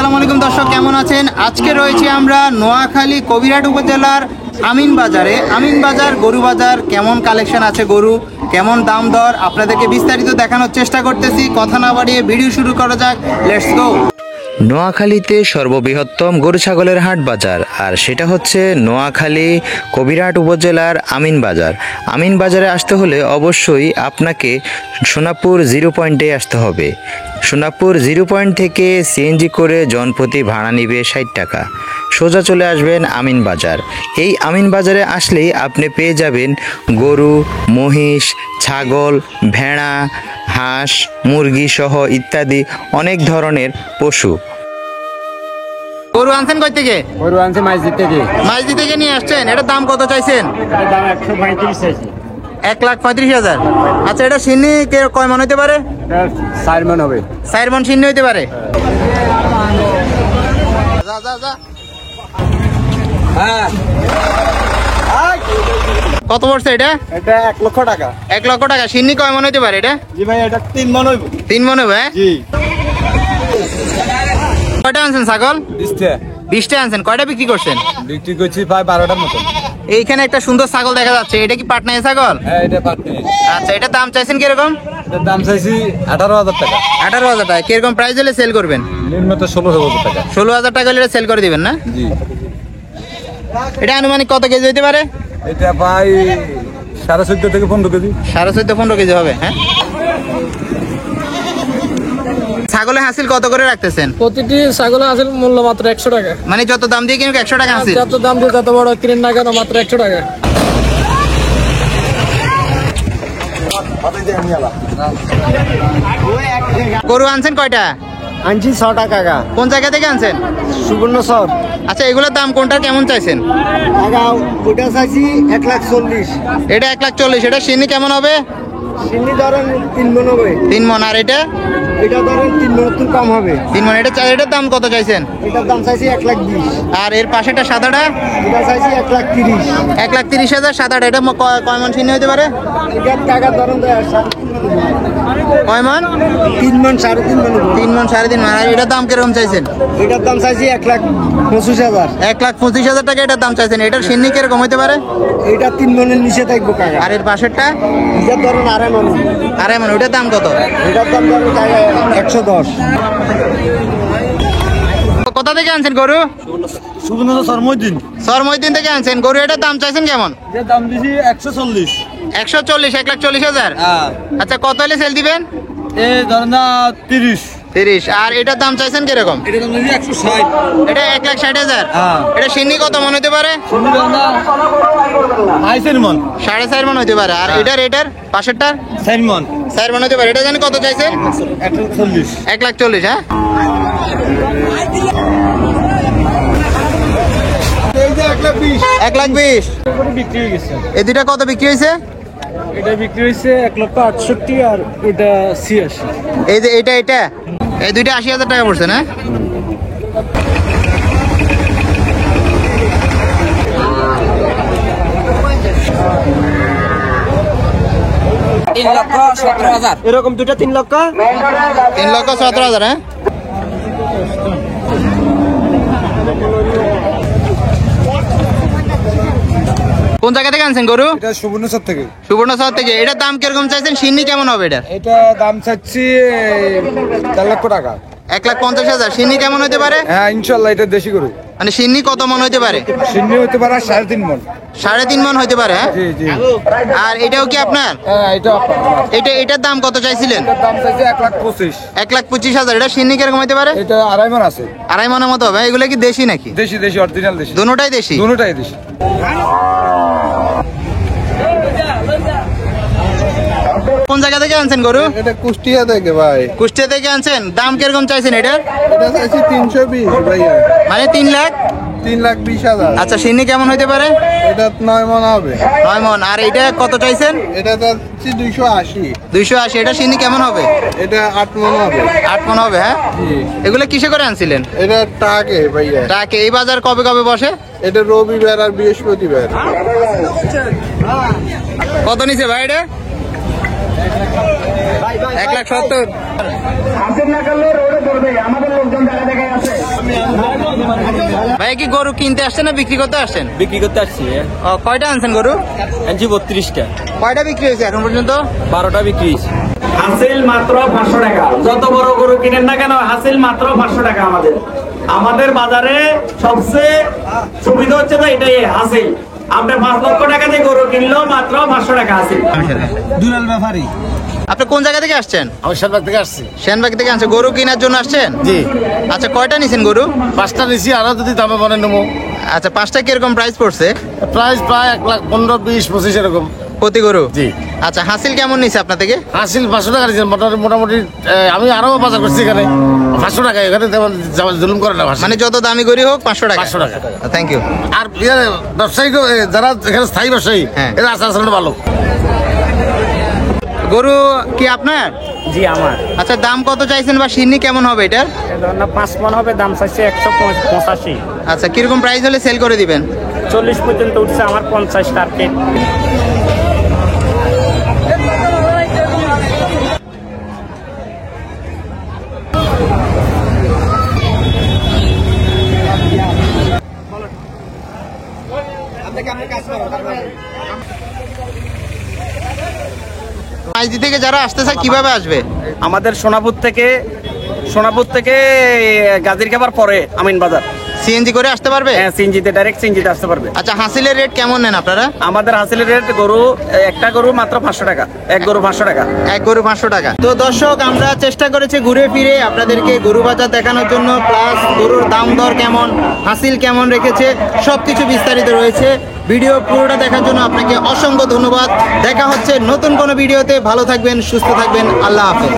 আসসালামু আলাইকুম দর্শক, কেমন আছেন? আজকে রয়েছি আমরা নোয়াখালী কবিরহাট উপজেলার আমিন বাজারে। আমিন বাজার গরু বাজার, কেমন কালেকশন আছে গরু, কেমন দাম দর আপনাদেরকে বিস্তারিত দেখানোর চেষ্টা করতেছি। কথা না বাড়িয়ে ভিডিও শুরু করা যাক, লেটস গো। নোয়াখালীতে সর্ববৃহত্তম গরু ছাগলের হাট বাজার, আর সেটা হচ্ছে নোয়াখালী কবিরহাট উপজেলার আমিন বাজার। আমিন বাজারে আসতে হলে অবশ্যই আপনাকে সোনাপুর 0 পয়েন্টে আসতে হবে। সোনাপুর 0 পয়েন্ট থেকে সিএনজি করে জনপ্রতি ভাড়া নিবে 60 টাকা। সোজা চলে আসবেন আমিন বাজার। এই আমিন বাজারে আসলেই আপনি পেয়ে যাবেন গরু, মহিষ, ছাগল, ভেড়া, হাঁস, মুরগি সহ ইত্যাদি অনেক ধরনের পশু। গরু আনছেন কই থেকে? গরু আনছে মাইজদি থেকে। মাইজদি থেকে নিয়ে আসছেন। এটার দাম কত চাইছেন? এটার দাম 135 চাইছি। 1,35,000। আচ্ছা, এটা সিন্নি কয় মন হইতে পারে? এটা 4 মণ হবে। 4 মন সিন্নি হইতে পারে। যা যা যা। হ্যাঁ, কত পড়ছে এটা? এটা 1 লক্ষ টাকা। 1 লক্ষ টাকা। সিন্নি কয় মন হইতে পারে এটা? জি ভাই, এটা 3 মণ হইব। 3 মন হবে? জি। কয়টা আনছেন ছাগল? 20টা। 20টা আনছেন। কয়টা বিক্রি করছেন? বিক্রি করছি প্রায় 12টার মতো। এইখানে একটা সুন্দর ছাগল দেখা যাচ্ছে, এটা কি পাটনাই ছাগল? হ্যাঁ, এটা পাটনি। আচ্ছা, এটার দাম চাইছেন কিরকম? এটার দাম চাইছি 18,000 টাকা। 18,000 টাকা। কিরকম প্রাইস হলে সেল করবেন? নিম্নত 16,000 টাকা। 16,000 টাকা হলে সেল করে দিবেন না? জি। এটা আনুমানিক কত কেজি হইতে পারে? এটা প্রায় 14.5 থেকে 15 কেজি। 14.5-15 কেজি হবে। হ্যাঁ, ছাগলের হাসিল কত করে রাখতেছেন? প্রতিটি ছাগলের হাসিল মূল্য মাত্র 100 টাকা। মানে যত দাম দিয়ে কিনুক 100 টাকা হাসিল? যত দাম দিয়ে তত বড় কিনেন না কেন, মাত্র 100 টাকা। গরু আনছেন কয়টা? আনছি 6 টাকা। কোন জায়গা থেকে আনছেন? সুবর্ণ সর। আচ্ছা, এগুলোর দাম কোনটা কেমন চাইছেন? ওটা চাইছি 1,40,000। এটা 1,40,000। এটা সিন্নি কেমন হবে? সিন্নি ধরেন 3 মণ হবে। 3 মন। আর এটা? এটা ধরেন 3 মণ একটু কম হবে। 3 মন। এটার দাম কত চাইছেন? এটার দাম চাইছি 1,20,000। আর এর পাশেটা সাদাটা? এটা চাইছি 1,30,000। 1,30,000 সাদাটা। এটা কয় মন সিন্নি হইতে পারে? এটার টাকা ধরেন কয় মন? 3 মণ 3.5 মণ। 3 মন 3.5 মন। আর এটার দাম কিরকম চাইছেন? এটার দাম চাইছি 1,25,000। 1,25,000 টাকা এটার দাম চাইছেন। এটার সিন্নি কিরকম হইতে পারে? এটা 3 মণের নিচে থাকবো কাকা। আর এর পাশেরটা? এটার ধরেন 2.5 মণ। 2.5 মন। ওইটার দাম কত? এটার দাম ধরেন 110। কোথা থেকে আনছেন গরু? সুবর্ণ সরমদিন। সরমইদিন থেকে আনছেন গরু। এটার দাম চাইছেন কেমন? এটার দাম দিছি 140। 140। 1,40,000। হ্যাঁ, আচ্ছা, কত হলে সেল দিবেন? এই ধরেন না 30। 30। আর এটার দাম চাইছেন কিরকম? এটার দাম দিছি 160। এটা 1,60,000। হ্যাঁ। এটা সিন্নি কত মন হইতে পারে? সুবর্ণ না 2.5 মণ। 4.5 মন হইতে পারে। আর এটার পাশেরটা? 4 মণ। 4 মন হইতে পারে। এটা জানি কত চাইছেন? 140। 1,40,000। হ্যাঁ, এই যে 120। 1,20,000। বিক্রি হয়ে গেছে। এই দুইটা কত বিক্রি হয়েছে? এটা বিক্রি হয়েছে 1,68,000 আর ওটা 86। এই যে এটা এই দুইটা 80,000 টাকা পড়ছে না? এরকম দুটা 3 লক্ষ। 3,17,000। হ্যাঁ, কোন জায়গা থেকে আনছেন গরু? এটা সুবর্ণচর থেকে। সুবর্ণচর থেকে। এটার দাম কিরকম চাইছেন? সিন্নি কেমন হবে এটা? এটা দাম চাচ্ছি 4 লক্ষ টাকা। 1,50,000। সিন্নি কেমন হইতে পারে? হ্যাঁ, ইনশাল্লাহ এটা দেশি গরু। মানে সিন্নি কত মন হইতে পারে? সিন্নি হতে পারে 3.5 মণ। 3.5 মন হইতে পারে। হ্যাঁ, জি জি। আর এটাও কি আপনার? হ্যাঁ, এটা আপনার। এটার দাম কত চাইছিলেন? এটার দাম চাইছি 1,25,000। 1,25,000। এটা সিন্নি কিরকম হইতে পারে? এটা 2.5 মণ আছে। 2.5 মনের মতো হবে। এগুলো কি দেশি নাকি? দেশি দেশি, অরিজিনাল দেশি। দুটোটাই দেশি? দুটোটাই দেশি। কোন জায়গা থেকে আনছেন গরু? এটা কুষ্টিয়া থেকে ভাই। কুষ্টিয়া থেকে আনছেন। দাম কিরকম চাইছেন এটার? এটা চাইছি 320 ভাইয়া। মানে 3 লাখ। 3,20,000। আচ্ছা, সিন্নি কেমন হইতে পারে? এটা 9 মণ হবে। 9 মন। আর এটা কত চাইছেন? এটা চাচ্ছি 280। 280। এটা সিন্নি কেমন হবে? এটা 8 মণ হবে। 8 মন হবে। হ্যাঁ, জি। এগুলো কিসে করে আনছিলেন? এটা টাকে ভাইয়া। টাকে। এই বাজার কবে কবে বসে? এটা রবিবার আর বৃহস্পতিবার। কত নিছে ভাই এটা? 1,70,000। আসেন না করলে রোডে পড়বে, আমাদের লোকজন জায়গা জায়গায় আছে। ভাই কি গরু কিনতে আসছেন না বিক্রি করতে আসছেন? বিক্রি করতে আসছি কয়টা আনছেন গরু? আনছি 32টা, কয়টা বিক্রি হয়েছে এখন পর্যন্ত? 12টা বিক্রি হয়েছে। হাসিল মাত্র 500 টাকা। যত বড় গরু কিনেন না কেন, হাসিল মাত্র 500 টাকা। আমাদের বাজারে সবচেয়ে সুবিধা হচ্ছে তো এটাই, হাসিল। আপনি 5 লক্ষ টাকা দিয়ে গরু কিনলেও মাত্র 500 টাকা হাসিল। দুলাল ব্যাপারী। আপনি কোন জায়গা থেকে আসছেন? আমি শানবাগ থেকে আসছি। সেনবাগ থেকে আসছেন, গরু কেনার জন্য আসছেন? জি। আচ্ছা, কয়টা নিছেন গরু? 5টা নিছি, আরো যদি দামে বনে নেবো। আচ্ছা, 5টা কিরকম প্রাইস পড়ছে প্রাইস প্রায় 1,15,000, 20, 25 এরকম প্রতি গরু? জি। আচ্ছা, হাসিল কেমন নিছে আপনার থেকে? হাসিল 500 টাকা নিয়েছেন মোটামুটি। আমি আরো বাজার করছি এখানে 500 টাকা। এখানে তেমন জুলুম করে না মানে যত দামি গরু হোক 500 টাকা? 500 টাকা। Thank you. আর ব্যবসায়ী যারা এখানে স্থায়ী ব্যবসায়ী, হ্যাঁ। এরা আসলে ভালো। গরু কি আপনার? জি আমার। আচ্ছা, দাম কত চাইছেন বা সিন্নি কেমন হবে এটার? 5 মন হবে, দাম চাইছে 185। আচ্ছা, কিরকম প্রাইস হলে সেল করে দিবেন? 40 পর্যন্ত উঠছে, আমার 50 টার্গেট। মাইজি থেকে যারা আসতে চায় কিভাবে আসবে? আমাদের সোনাপুর থেকে গাজীর খাবার পরে আমিন বাজার। সিএনজি করে আসতে পারবে? হ্যাঁ, সিএনজিতে, ডাইরেক্ট সিএনজিতে আসতে পারবে। আচ্ছা, হাসিলের রেট কেমন নেন আপনারা? আমাদের হাসিলের রেট গরু, একটা গরু মাত্র 500 টাকা। এক গরু 500 টাকা। এক গরু 500 টাকা। তো দর্শক, আমরা চেষ্টা করেছি ঘুরে ফিরে আপনাদেরকে গরু বাজার দেখানোর জন্য, প্লাস গরুর দাম দর কেমন, হাসিল কেমন রেখেছে, সবকিছু বিস্তারিত রয়েছে। ভিডিও পুরোটা দেখার জন্য আপনাকে অসংখ্য ধন্যবাদ। দেখা হচ্ছে নতুন কোনো ভিডিওতে। ভালো থাকবেন, সুস্থ থাকবেন। আল্লাহ হাফেজ।